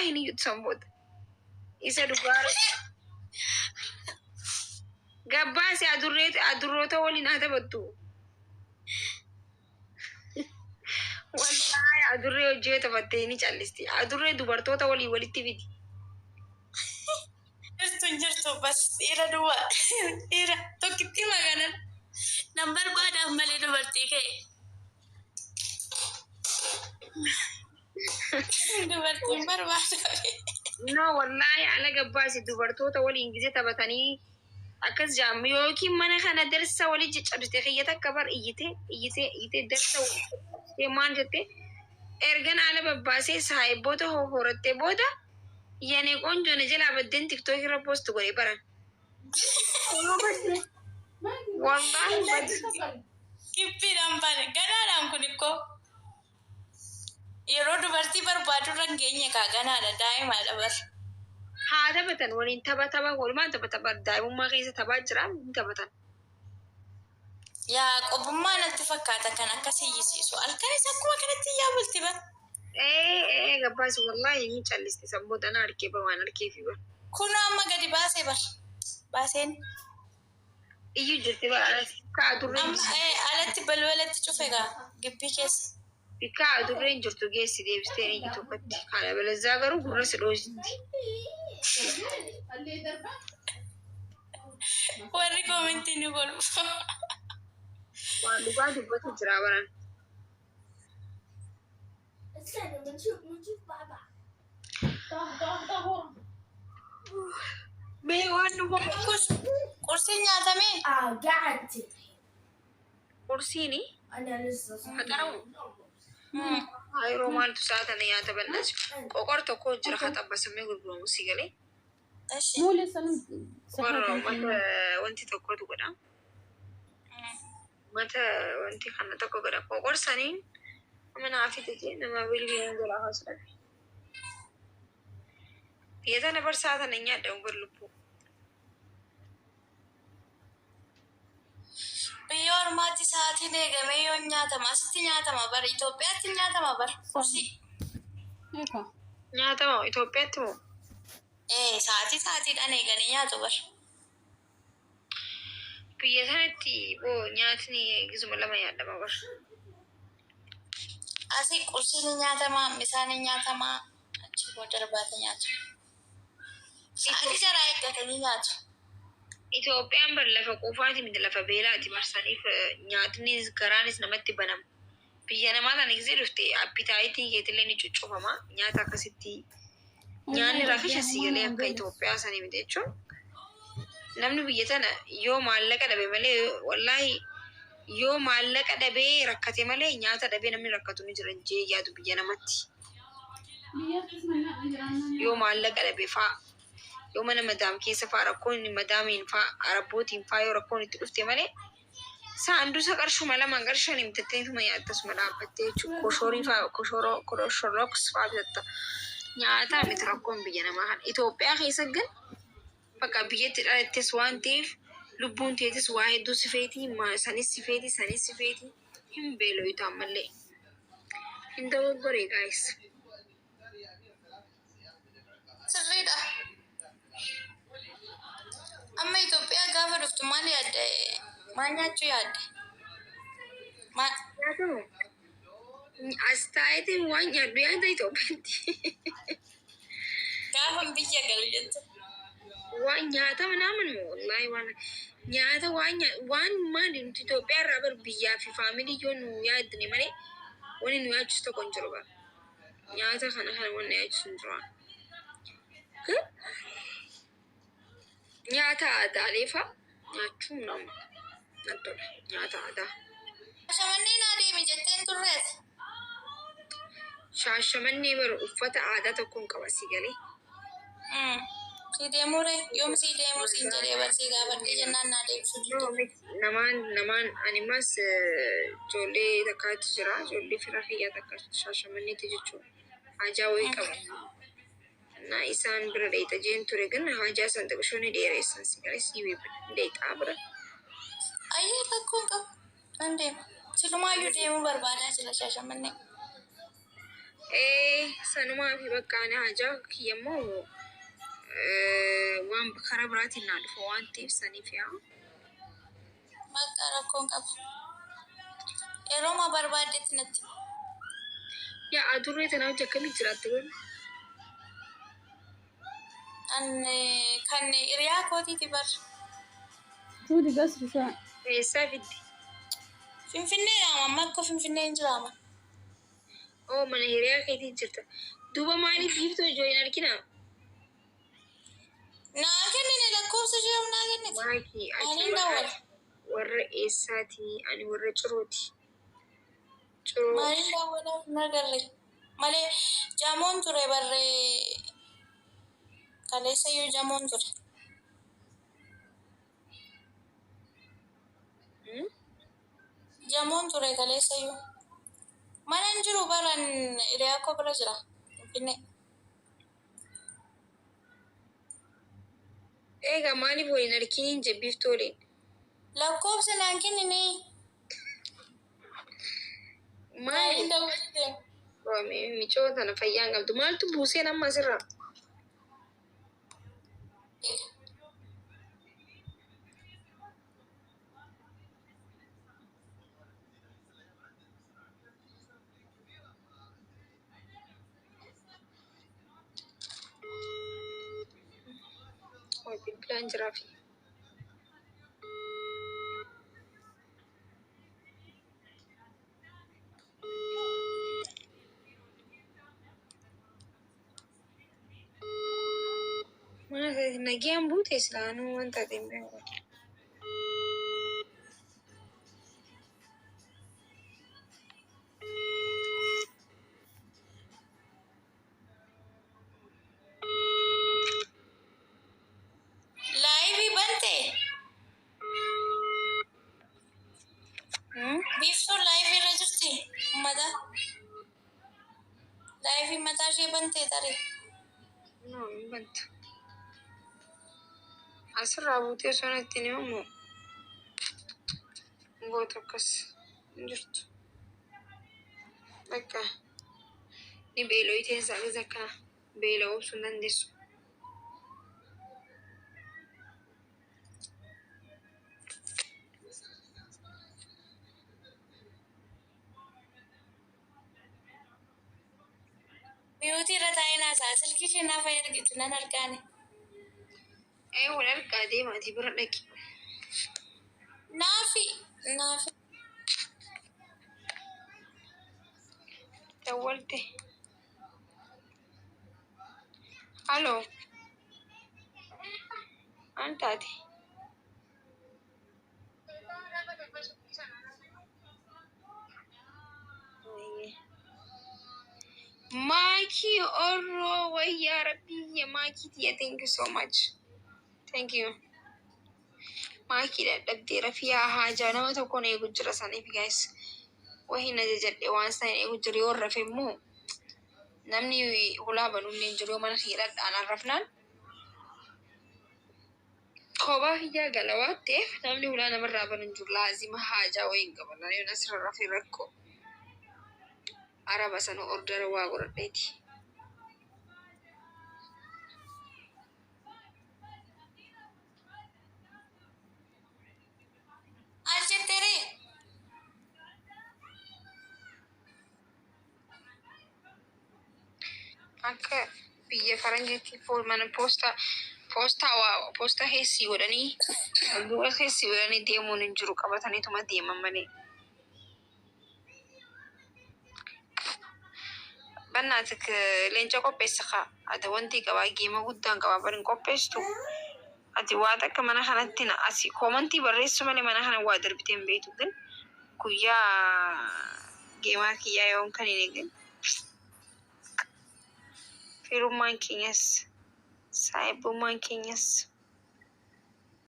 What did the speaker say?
والله نيوت سمبوت يسدو قال قباسي أدروتا ولي نهتبتو والله أدري وجهي تفتيني جالستي أدري دبرتوتا ولي تبدي جرتو بس إيرا دوا إيرا تو كتي مغانا نمبر بعد أمالي دبرتي كي دبرتي بعد no والله على قباسي دبرتوتا ولي إنجزي تبتني أكس جام يوكي من خنا درسا ولي جابستي خيّتا كبر إيته درسا يمان جتة إرجع على بباسي سايبوتا هو هرتة بودا يعني كون جو نجلا بدين تيك توك رابوست تقولي برا والله بس كيفي رامبان غنا رام كونيكو يرو دبرتي بربادو رنگيني كاغنا دا دايما دبر هذا بتن ولين تبا ولما تبا دايما ما غيزة تبا جرام تبتن يا قبما نتفكاتا كان أكاسي يسيسو الكنيسة كما كانت يابلتي با إيه قباس والله يمي تشالستي سبوت أنا أركيبه وأنا أركيبي با كنا أما قدي باسي بر باسين إيجو جرتي بقى كادورين أما إيه ألتي بلولة تشوفيها جبي كيس كادورين جرتو جيسي دي بستيني جتو كتي على بلزاغرو برس روجتي وري كومنتي نقول وأنا دبته جرابنا استنى بنشوف بابا بيوانو كرسي نياتامي قعدت كرسيني انا لسه هتعرفوا هاي رومان تساعدنا يا تبنش وقرت كل جرح بس ما يقول موسيقى ايش مو لسه مرة متى وانتي تقعدوا كده متى وانتي خلنا تقعدوا كده وقر سنين من عافيتي إنما بيلي ينزل عاصرة يدا نبر ساعة نيا دم برلبو بيور ما تساعتي نيجا ميو نياتما ستي نياتما بر إثيوبيا نياتما بر كرسي نياتما إثيوبيا تمو إيه ساعتي ده نيجا نياتو بر بيتانتي بو نياتني جزم لما يعلم بر أسي كرسي نياتما مساني نياتما أشي بودر بات نياتو ساعتي جرايك كتني نياتو Itoophiyaan bar lafa quufaati miti lafa beelaati marsaniif nyaatnis garaanis namatti banama. Biyya namaa kana gisee dhufte appitaayitiin keetillee ni cuccufama. Nyaata akkasitti nyaanni rafisha siigalee akka Itoophiyaa sanii miti jechuun namni biyya tana yoo maallaqa dhabe malee wallaahi yoo maallaqa dhabee rakkate malee nyaata dhabee namni rakkatu ni jira jee yaadu biyya namatti. Yoo maallaqa dhabe fa'a. Yoo mana madaam keessa fa'aa rakkoon madaamiin fa'aa arabbootiin fa'aa yoo rakkoon itti dhufte malee saandusa qarshuma lama qarshan himtattee fuma yaattasuma dhaabbattee jechuudha. Koshoorii fa'aa koshoroks fa'aa bitatta. Nyaataa miti rakkoon biyya namaa kana. Itoophiyaa keessa gan bakka biyyatti dhalattis waan ta'eef lubbuun teetis waa hedduu sifeetii sanis sifeetii hin beeloyitu ammallee. Hin dogoggoree gaayis. Sirriidha. Amma Itoophiyaa gaafa dhuftu maal yaadde? Maal nyaachuu yaadde? Nyaatamu as taa'itiin waan nyaaddu yaada Itoophiyaatti. Gaafa biyya galu jettu. Waan nyaatama naaman moo wallaahi waan nyaata waan maali nuti Itoophiyaa irraa bar biyyaa fi faamilii yoo nu yaaddine malee wani nu yaachisu tokko hin jiru bara. Nyaata kana waan nu yaachisu hin jiru. Nyaata aadaalee fa'aa nyaachuun nama addoodha. Nyaata aadaa. Shaashmanneen adeemi jetteen turreeti. Shaashmannee bara uffata aadaa tokkoon qaba si galee. Si deemure yoom si deemu siin jedhee barsii gaafadhee jennaan naa deebisuu jiru. Namaan animas ijoollee takkaatu jira. Ijoollee fira kiyyaa takka shaashamanneeti jechuudha. Hajaa wayii qaba. Na isaan bira dheeta jeen ture gan hajaa san taphishoonni dheeressan si galee si dheetaa bira. Ayyee rakkoon qabu. Nan deema. Silumaayyuu deemuu barbaadaa jira shaashamannee. sanumaa fi bakka ani hajaa kiyyamoo waan karaa biraatiin naa dhufa waan ta'eef saniif yaa. Maqaa rakkoon qaba. Yeroo ma barbaadetti natti. Yaa adurree tana hojii akkamii jiraatte godhu? Kan hiriyaa kootiiti bar. Tuuti gas rusaa. Eessaa fiddi? Finfinnee amma akka Finfinnee hin jiraama. Oo mana hiriyaa keetii jirta. Duuba maaliif biiftuu ijoo hin arginaa? Naa kennine lakkoofsa ishee naa kennite. Maakii Ani dawwal. warra eessaati? Ani warra Cirooti. Maaliin daawwataaf nagarre malee jaamoon ture barree kaleessayyuu jaamoon ture. Jaamoon ture kaleessayyuu. Mana hin jiru baran hiriyaa koo bira jira. Finfinnee. Egaa maaliif waliin arginiin jebbiiftooleen? Lakkoofsa naan kennine. Maaliin daawwatte? Michoo tana fayyaan qabdu. Maaltu buuseen amma asirraa? Bilbilaan jiraafi. Nagaan buute islaanuu wanta ta'een beeku. Laayivii bante. Biiftuun laayivii irra jirti. Ummata. Laayivii mataa ishee bantee tarii. No, hin bantu. Asirraa buutee osoo natti hin himu goota akkas hin jirtu. Bakka ni beelooyitee isaanis akka beela obsuu hin dandeessu. Miyuutii irra taa'ee naasaa silkii ishee naaf ergitu nan argaani. Wal argaa deemaatii bira dhaqi. Naafi. Dawwalte. Halloo. Maal taate? Maakii orroo wayyaa rabbii maakii tiyya thank you so much. Thank you. Maakii dadhabdee rafiyaa haajaa nama tokkoon eegu jira saniif guys. Wahiin ajajadhe waan isaan eegu jiru yoo rafe immoo namni hulaa banuullee hin jiru yoo mana hidhadhaan rafnaan. Kophaa hiyyaa gala waan ta'eef namni hulaa namarraa banu hin jiru laazima haajaa wayiin qabanaa yoo asirra rafee rakkoo. Araba sana ordara waa godhadheeti. Aljettere. Akka biyya faranjiitti mana poostaa keessii godhanii duuba keessii godhanii deemuun hin jiru qabataniituma deeman malee. Bannaatik leenca qopheessa kaa ati wanti qabaa geema guddaan qabaa barin qopheessitu ati waa takka mana kanatti na asi koomantii barreessu malee mana kana waa darbitee hin beektu ግን guyyaa geemaa kiyyaa yoon kan hin eegin firummaan keenyas saayibummaan keenyas